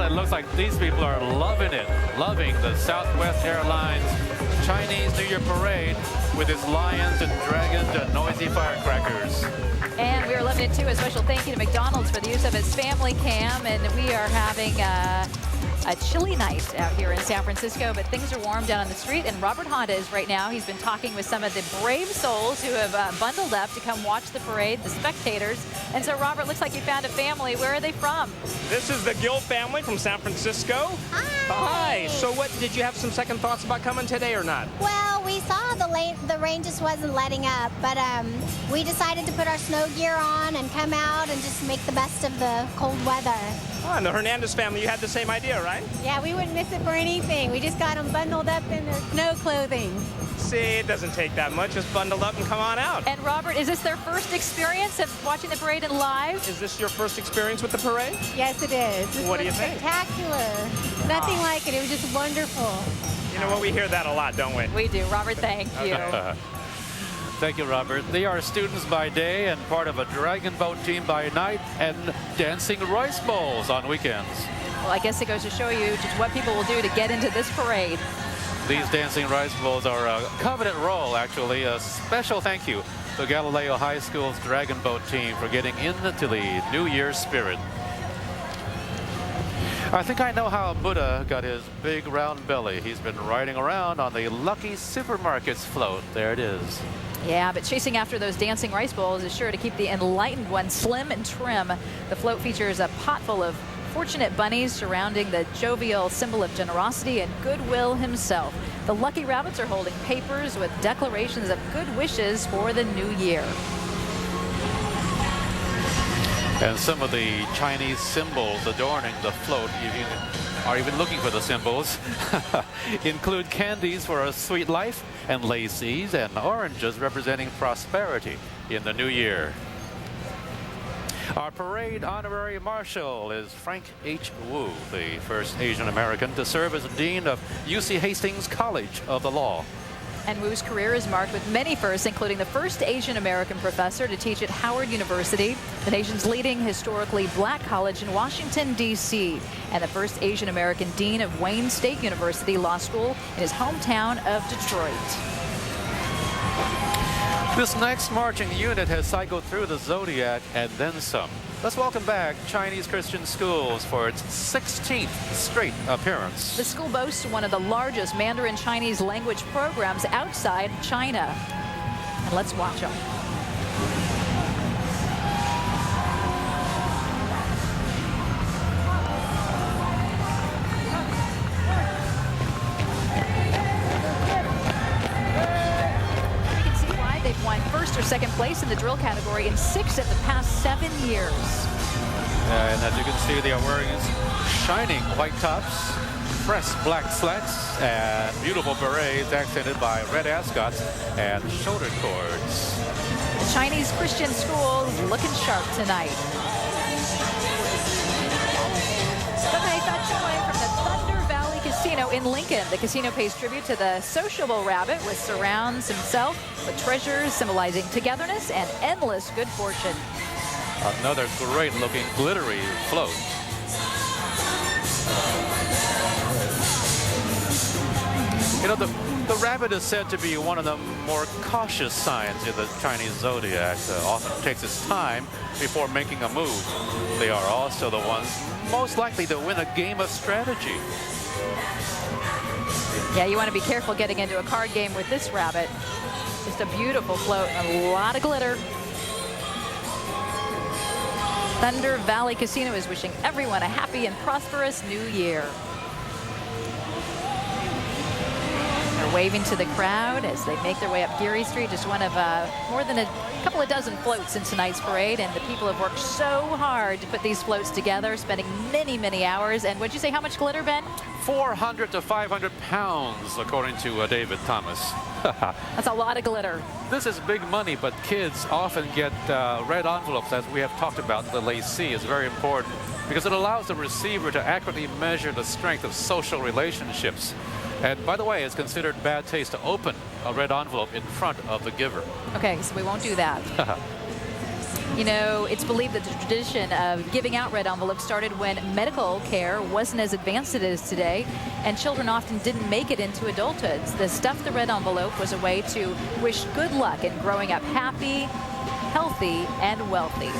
it looks like these people are loving it, loving the Southwest Airlines Chinese New Year parade with its lions and dragons and noisy firecrackers. And we are loving it too. A special thank you to McDonald's for the use of its family cam. And we are having a chilly night out here in San Francisco, but things are warm down on the street. And Robert Honda is right now. He's been talking with some of the brave souls who have bundled up to come watch the parade, the spectators. And so, Robert, looks like you found a family. Where are they from? This is the Gill family from San Francisco. Hi. Hi. So what, did you have some second thoughts about coming today or not? Well, we saw the rain just wasn't letting up, but we decided to put our snow gear on and come out and just make the best of the cold weather. Oh, and the Hernandez family, you had the same idea, right? Yeah, we wouldn't miss it for anything. We just got them bundled up in their snow clothing. See, it doesn't take that much. Just bundle up and come on out. And Robert, is this their first experience of watching the parade in live? Is this your first experience with the parade? Yes, it is. This What do was you think? spectacular. Nothing like it. It was just wonderful. You know what, we hear that a lot, don't we? We do. Robert, thank you. Thank you, Robert. They are students by day and part of a dragon boat team by night and dancing rice bowls on weekends. Well, I guess it goes to show you just what people will do to get into this parade. These dancing rice bowls are a coveted role, actually. A special thank you to Galileo High School's dragon boat team for getting into the New Year's spirit. I think I know how Buddha got his big round belly. He's been riding around on the Lucky Supermarkets float. There it is. Yeah, but chasing after those dancing rice bowls is sure to keep the enlightened one slim and trim. The float features a pot full of fortunate bunnies surrounding the jovial symbol of generosity and goodwill himself. The lucky rabbits are holding papers with declarations of good wishes for the new year. And some of the Chinese symbols adorning the float, if you are even looking for the symbols, include candies for a sweet life and laces and oranges representing prosperity in the new year. Our parade honorary marshal is Frank H. Wu, the first Asian American to serve as dean of UC Hastings College of the Law. And Wu's career is marked with many firsts, including the first Asian American professor to teach at Howard University, the nation's leading historically black college in Washington, D.C., and the first Asian American dean of Wayne State University Law School in his hometown of Detroit. This next marching unit has cycled through the Zodiac and then some. Let's welcome back Chinese Christian Schools for its 16th straight appearance. The school boasts one of the largest Mandarin Chinese language programs outside China. And let's watch them. They've won first or second place in the drill category in 6 of the past 7 years. And as you can see, they are wearing shining white tops, pressed black slacks, and beautiful berets accented by red ascots and shoulder cords. The Chinese Christian schools looking sharp tonight. From the Thunder Valley Casino in Lincoln. The casino pays tribute to the sociable rabbit, which surrounds himself with treasures symbolizing togetherness and endless good fortune. Another great looking glittery float. You know, the rabbit is said to be one of the more cautious signs in the Chinese zodiac. Often takes its time before making a move. They are also the ones most likely to win a game of strategy. Yeah, you want to be careful getting into a card game with this rabbit. Just a beautiful float and a lot of glitter. Thunder Valley Casino is wishing everyone a happy and prosperous new year. They're waving to the crowd as they make their way up Geary Street, just one of more than a couple of dozen floats in tonight's parade, and the people have worked so hard to put these floats together, spending many, many hours. And what'd you say, how much glitter, Ben? 400 to 500 pounds, according to David Thomas. That's a lot of glitter. This is big money, but kids often get red envelopes, as we have talked about. The lacee is very important because it allows the receiver to accurately measure the strength of social relationships. And by the way, it's considered bad taste to open a red envelope in front of the giver. Okay, so we won't do that. You know, it's believed that the tradition of giving out red envelopes started when medical care wasn't as advanced as it is today, and children often didn't make it into adulthood. The stuff the red envelope was a way to wish good luck in growing up happy, healthy, and wealthy.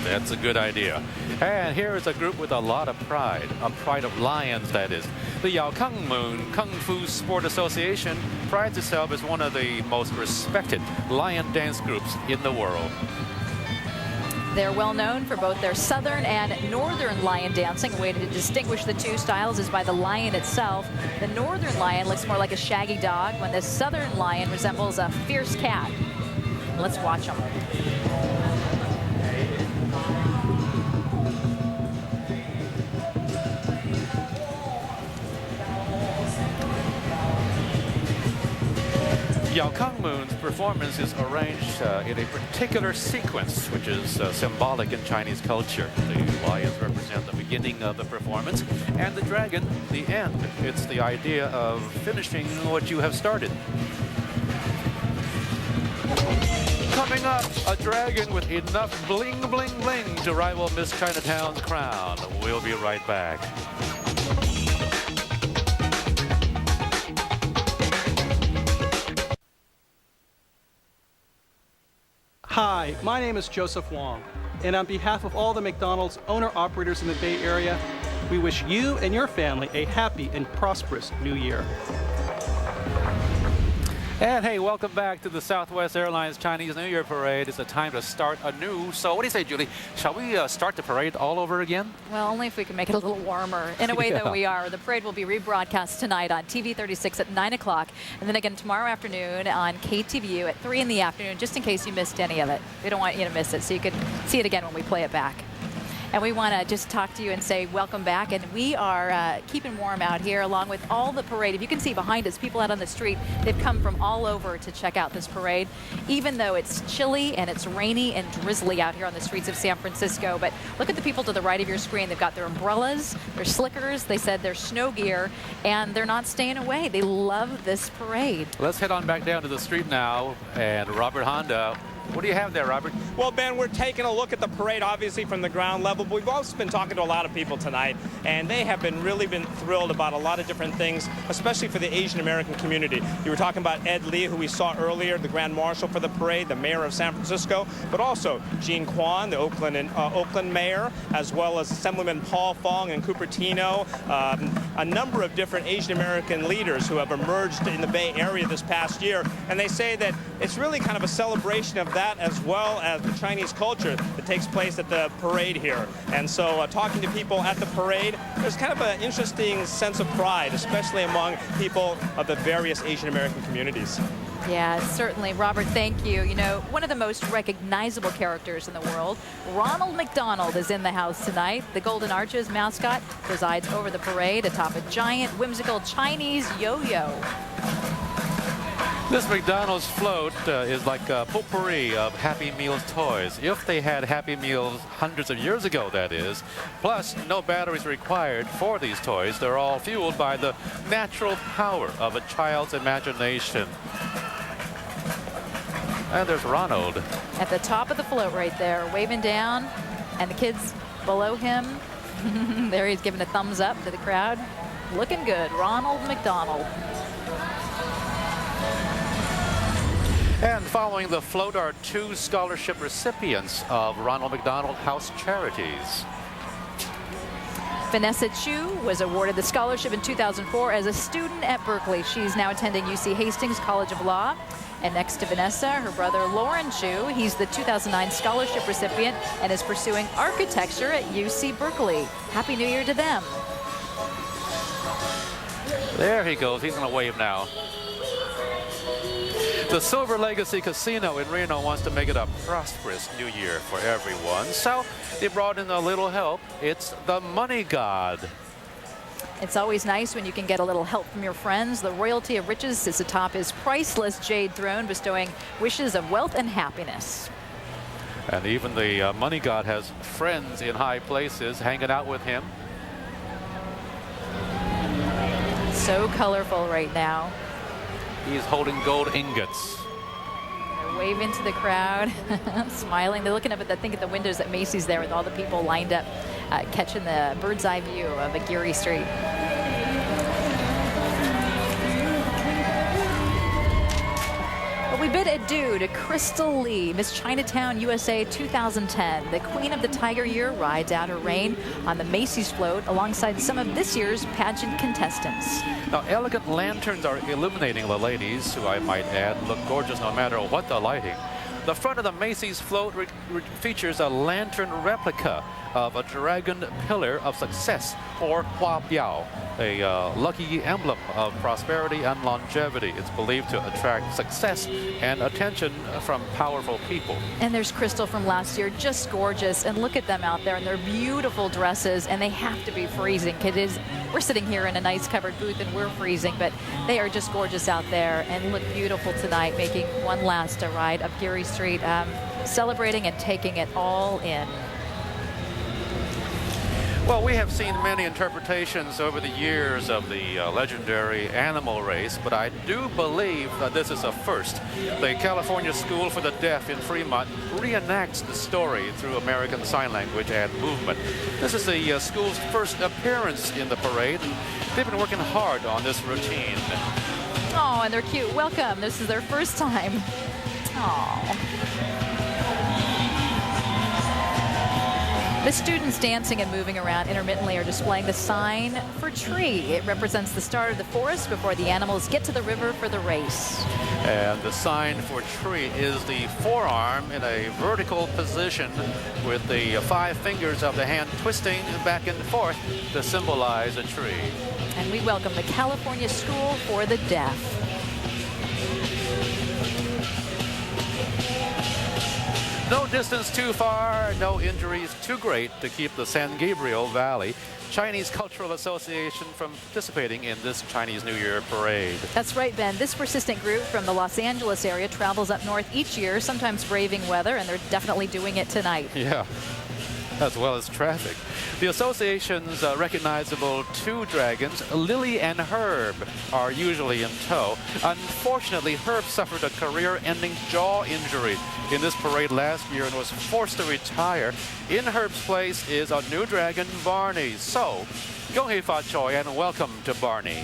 That's a good idea. And here is a group with a lot of pride, a pride of lions, that is. The Yao Kang Moon Kung Fu Sport Association prides itself as one of the most respected lion dance groups in the world. They're well known for both their southern and northern lion dancing. A way to distinguish the two styles is by the lion itself. The northern lion looks more like a shaggy dog, when the southern lion resembles a fierce cat. Let's watch them. Yao Kang Moon's performance is arranged in a particular sequence, which is symbolic in Chinese culture. The lions represent the beginning of the performance, and the dragon, the end. It's the idea of finishing what you have started. Coming up, a dragon with enough bling, bling, bling to rival Miss Chinatown's crown. We'll be right back. Hi, my name is Joseph Wong, and on behalf of all the McDonald's owner-operators in the Bay Area, we wish you and your family a happy and prosperous new year. And hey, welcome back to the Southwest Airlines Chinese New Year Parade. It's a time to start anew. So what do you say, Julie? Shall we start the parade all over again? Well, only if we can make it a little warmer. In a way that we are. The parade will be rebroadcast tonight on TV 36 at 9 o'clock, and then again tomorrow afternoon on KTVU at 3 in the afternoon, just in case you missed any of it. We don't want you to miss it, so you can see it again when we play it back. And we want to just talk to you and say welcome back. And we are keeping warm out here along with all the parade. If you can see behind us, people out on the street, they've come from all over to check out this parade, even though it's chilly and it's rainy and drizzly out here on the streets of San Francisco. But look at the people to the right of your screen. They've got their umbrellas, their slickers, they said their snow gear, and they're not staying away. They love this parade. Let's head on back down to the street now. And Robert Honda, what do you have there, Robert? Well, Ben, we're taking a look at the parade, obviously, from the ground level. But we've also been talking to a lot of people tonight, and they have really been thrilled about a lot of different things, especially for the Asian American community. You were talking about Ed Lee, who we saw earlier, the Grand Marshal for the parade, the mayor of San Francisco, but also Jean Quan, the Oakland mayor, as well as Assemblyman Paul Fong and Cupertino, a number of different Asian American leaders who have emerged in the Bay Area this past year. And they say that it's really kind of a celebration of that, as well as the Chinese culture that takes place at the parade here. And so talking to people at the parade, there's kind of an interesting sense of pride, especially among people of the various Asian American communities. Yeah, certainly. Robert, thank you. You know, one of the most recognizable characters in the world, Ronald McDonald, is in the house tonight. The Golden Arches mascot presides over the parade atop a giant, whimsical Chinese yo-yo. This McDonald's float is like a potpourri of Happy Meals toys. If they had Happy Meals hundreds of years ago, that is. Plus, no batteries required for these toys. They're all fueled by the natural power of a child's imagination. And there's Ronald. At the top of the float right there, waving down, and the kids below him. There he's giving a thumbs up to the crowd. Looking good, Ronald McDonald. And following the float are 2 scholarship recipients of Ronald McDonald House Charities. Vanessa Chu was awarded the scholarship in 2004 as a student at Berkeley. She's now attending UC Hastings College of Law. And next to Vanessa, her brother Lauren Chu. He's the 2009 scholarship recipient and is pursuing architecture at UC Berkeley. Happy New Year to them. There he goes. He's going to wave now. The Silver Legacy Casino in Reno wants to make it a prosperous new year for everyone. So they brought in a little help. It's the Money God. It's always nice when you can get a little help from your friends. The royalty of riches sits atop his priceless jade throne, bestowing wishes of wealth and happiness. And even the Money God has friends in high places hanging out with him. So colorful right now. He's holding gold ingots. They're waving to the crowd, smiling. They're looking up at, I think, at the windows at Macy's there with all the people lined up, catching the bird's eye view of Aguirre Street. We bid adieu to Crystal Lee, Miss Chinatown USA 2010. The Queen of the Tiger Year rides out her reign on the Macy's float alongside some of this year's pageant contestants. Now, elegant lanterns are illuminating the ladies, who I might add look gorgeous no matter what the lighting. The front of the Macy's float features a lantern replica of a dragon pillar of success, or Hua Biao, a lucky emblem of prosperity and longevity. It's believed to attract success and attention from powerful people. And there's Crystal from last year, just gorgeous. And look at them out there in their beautiful dresses, and they have to be freezing. We're sitting here in a nice covered booth and we're freezing, but they are just gorgeous out there and look beautiful tonight, making one last ride up Geary Street, celebrating and taking it all in. Well, we have seen many interpretations over the years of the legendary animal race, but I do believe that this is a first. The California School for the Deaf in Fremont reenacts the story through American Sign Language and movement. This is the school's first appearance in the parade, and they've been working hard on this routine. Oh, and they're cute. Welcome. This is their first time. Oh. The students dancing and moving around intermittently are displaying the sign for tree. It represents the start of the forest before the animals get to the river for the race. And the sign for tree is the forearm in a vertical position with the 5 fingers of the hand twisting back and forth to symbolize a tree. And we welcome the California School for the Deaf. No distance too far, no injuries too great to keep the San Gabriel Valley Chinese Cultural Association from participating in this Chinese New Year parade. That's right, Ben. This persistent group from the Los Angeles area travels up north each year, sometimes braving weather, and they're definitely doing it tonight. Yeah, as well as traffic. The association's recognizable 2 dragons, Lily and Herb, are usually in tow. Unfortunately, Herb suffered a career-ending jaw injury in this parade last year and was forced to retire. In Herb's place is a new dragon, Barney. So, gong hei fa choi and welcome to Barney.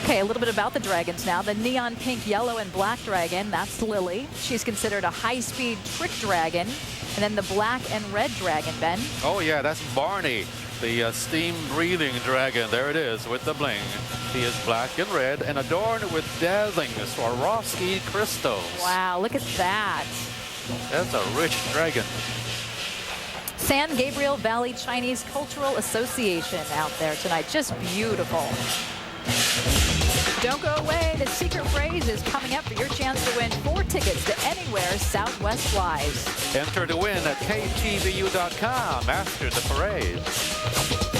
Okay, a little bit about the dragons now. The neon pink, yellow, and black dragon, that's Lily. She's considered a high-speed trick dragon. And then the black and red dragon, Ben. Oh yeah, that's Barney, the steam-breathing dragon. There it is with the bling. He is black and red and adorned with dazzling Swarovski crystals. Wow, look at that. That's a rich dragon. San Gabriel Valley Chinese Cultural Association out there tonight. Just beautiful. Don't go away. The secret phrase is coming up for your chance to win 4 tickets to anywhere Southwest flies. Enter to win at KTVU.com after the parade.